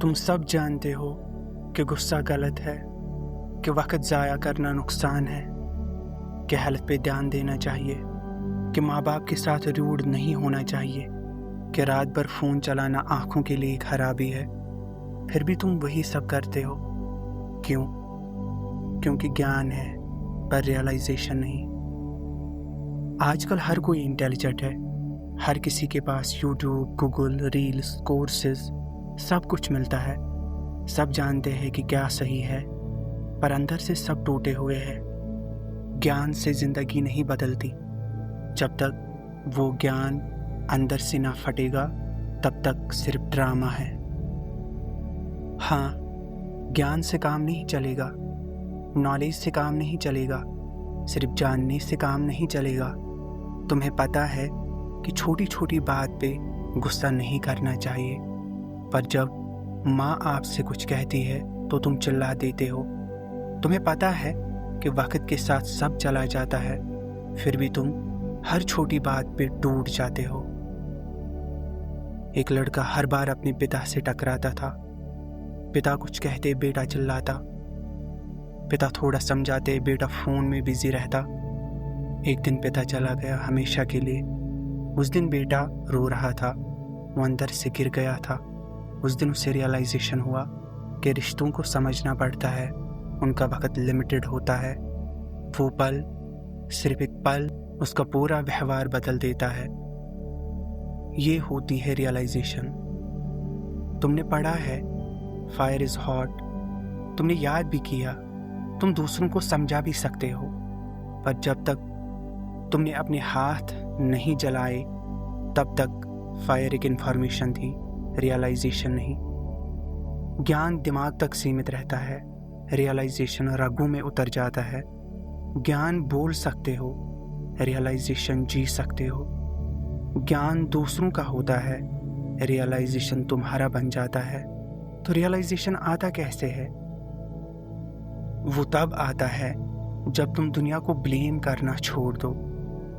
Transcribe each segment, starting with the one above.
तुम सब जानते हो कि गुस्सा गलत है, कि वक्त ज़ाया करना नुकसान है, कि हेल्थ पे ध्यान देना चाहिए, कि माँ बाप के साथ रूड नहीं होना चाहिए, कि रात भर फ़ोन चलाना आँखों के लिए खराबी है। फिर भी तुम वही सब करते हो। क्यों? क्योंकि ज्ञान है पर रियलाइजेशन नहीं। आजकल हर कोई इंटेलिजेंट है, हर किसी के पास यूट्यूब, गूगल, रील्स, कोर्सेज सब कुछ मिलता है। सब जानते हैं कि क्या सही है, पर अंदर से सब टूटे हुए हैं। ज्ञान से जिंदगी नहीं बदलती। जब तक वो ज्ञान अंदर से ना फटेगा, तब तक सिर्फ ड्रामा है। हाँ, ज्ञान से काम नहीं चलेगा, नॉलेज से काम नहीं चलेगा, सिर्फ जानने से काम नहीं चलेगा। तुम्हें पता है कि छोटी छोटी बात पे गुस्सा नहीं करना चाहिए, पर जब माँ आपसे कुछ कहती है तो तुम चिल्ला देते हो। तुम्हें पता है कि वक्त के साथ सब चला जाता है, फिर भी तुम हर छोटी बात पे टूट जाते हो। एक लड़का हर बार अपने पिता से टकराता था। पिता कुछ कहते, बेटा चिल्लाता। पिता थोड़ा समझाते, बेटा फोन में बिजी रहता। एक दिन पिता चला गया हमेशा के लिए। उस दिन बेटा रो रहा था, वो अंदर से गिर गया था। उस दिन उसे रियलाइजेशन हुआ कि रिश्तों को समझना पड़ता है, उनका वक्त लिमिटेड होता है। वो पल, सिर्फ एक पल, उसका पूरा व्यवहार बदल देता है। ये होती है रियलाइजेशन। तुमने पढ़ा है फायर इज हॉट, तुमने याद भी किया, तुम दूसरों को समझा भी सकते हो, पर जब तक तुमने अपने हाथ नहीं जलाए तब तक फायर एक इंफॉर्मेशन थी, रियलाइजेशन नहीं। ज्ञान दिमाग तक सीमित रहता है, रियलाइजेशन रगों में उतर जाता है। ज्ञान बोल सकते हो, रियलाइजेशन जी सकते हो। ज्ञान दूसरों का होता है, रियलाइजेशन तुम्हारा बन जाता है। तो रियलाइजेशन आता कैसे है? वो तब आता है जब तुम दुनिया को ब्लेम करना छोड़ दो,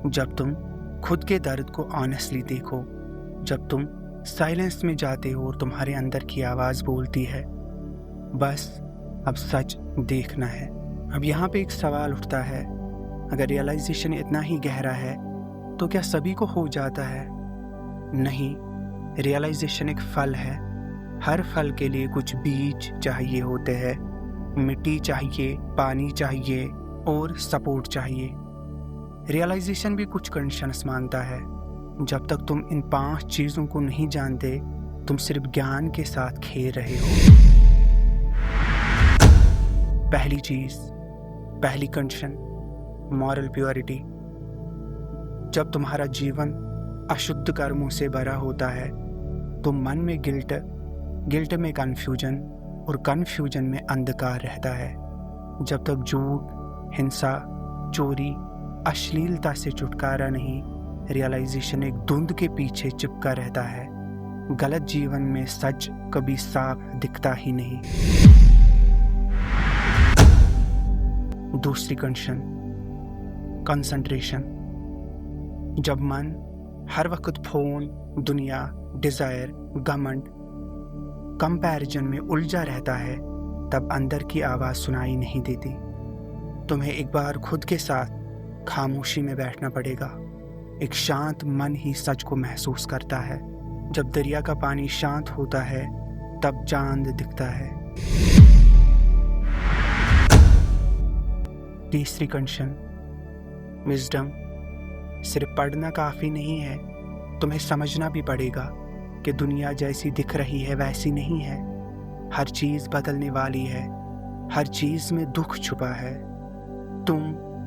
जब तुम खुद के दर्द को ऑनेस्टली देखो, जब तुम साइलेंस में जाते हो और तुम्हारे अंदर की आवाज़ बोलती है, बस अब सच देखना है। अब यहाँ पे एक सवाल उठता है, अगर रियलाइजेशन इतना ही गहरा है तो क्या सभी को हो जाता है? नहीं, रियलाइजेशन एक फल है। हर फल के लिए कुछ बीज चाहिए होते हैं, मिट्टी चाहिए, पानी चाहिए और सपोर्ट चाहिए। रियलाइजेशन भी कुछ कंडीशंस मांगता है। जब तक तुम इन 5 चीज़ों को नहीं जानते, तुम सिर्फ ज्ञान के साथ खेल रहे हो। पहली चीज़, पहली कंडीशन, मॉरल प्योरिटी। जब तुम्हारा जीवन अशुद्ध कर्मों से भरा होता है तो मन में गिल्ट में कन्फ्यूजन और कन्फ्यूजन में अंधकार रहता है। जब तक झूठ, हिंसा, चोरी, अश्लीलता से छुटकारा नहीं, रियलाइजेशन एक धुंध के पीछे चिपका रहता है। गलत जीवन में सच कभी साफ दिखता ही नहीं। दूसरी कंडीशन, कंसंट्रेशन। जब मन हर वक्त फोन, दुनिया, डिजायर, घमंड, कंपैरिजन में उलझा रहता है, तब अंदर की आवाज़ सुनाई नहीं देती। तुम्हें एक बार खुद के साथ खामोशी में बैठना पड़ेगा। एक शांत मन ही सच को महसूस करता है। जब दरिया का पानी शांत होता है तब चांद दिखता है। तीसरी कंडीशन, विजडम। सिर्फ पढ़ना काफ़ी नहीं है, तुम्हें समझना भी पड़ेगा कि दुनिया जैसी दिख रही है वैसी नहीं है। हर चीज़ बदलने वाली है, हर चीज़ में दुख छुपा है। तुम,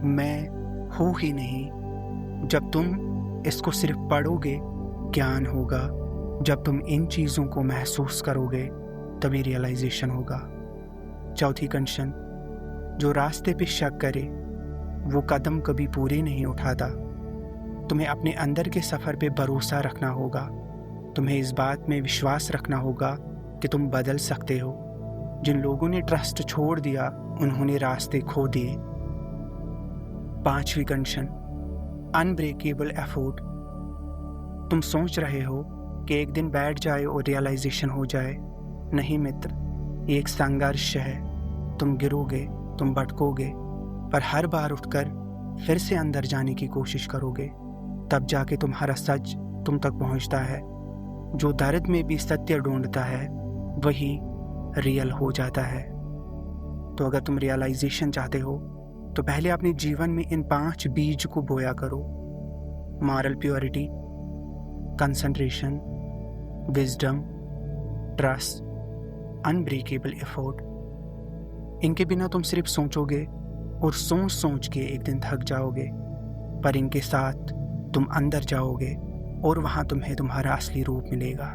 मैं हो ही नहीं। जब तुम इसको सिर्फ पढ़ोगे, ज्ञान होगा। जब तुम इन चीज़ों को महसूस करोगे, तभी रियलाइजेशन होगा। चौथी कंडीशन, जो रास्ते पे शक करे वो कदम कभी पूरे नहीं उठाता। तुम्हें अपने अंदर के सफ़र पे भरोसा रखना होगा। तुम्हें इस बात में विश्वास रखना होगा कि तुम बदल सकते हो। जिन लोगों ने ट्रस्ट छोड़ दिया, उन्होंने रास्ते खो दिए। पांचवी कंडीशन, अनब्रेकेबल एफर्ट। तुम सोच रहे हो कि एक दिन बैठ जाए और रियलाइजेशन हो जाए, नहीं मित्र, ये एक संघर्ष है। तुम गिरोगे, तुम भटकोगे, पर हर बार उठकर फिर से अंदर जाने की कोशिश करोगे, तब जाके तुम्हारा सच तुम तक पहुंचता है। जो दर्द में भी सत्य ढूंढता है वही रियल हो जाता है। तो अगर तुम रियलाइजेशन चाहते हो तो पहले अपने जीवन में इन 5 बीज को बोया करो: moral purity, concentration, wisdom, trust, unbreakable effort. इनके बिना तुम सिर्फ सोचोगे और सोच सोच के एक दिन थक जाओगे, पर इनके साथ तुम अंदर जाओगे और वहाँ तुम्हें तुम्हारा असली रूप मिलेगा।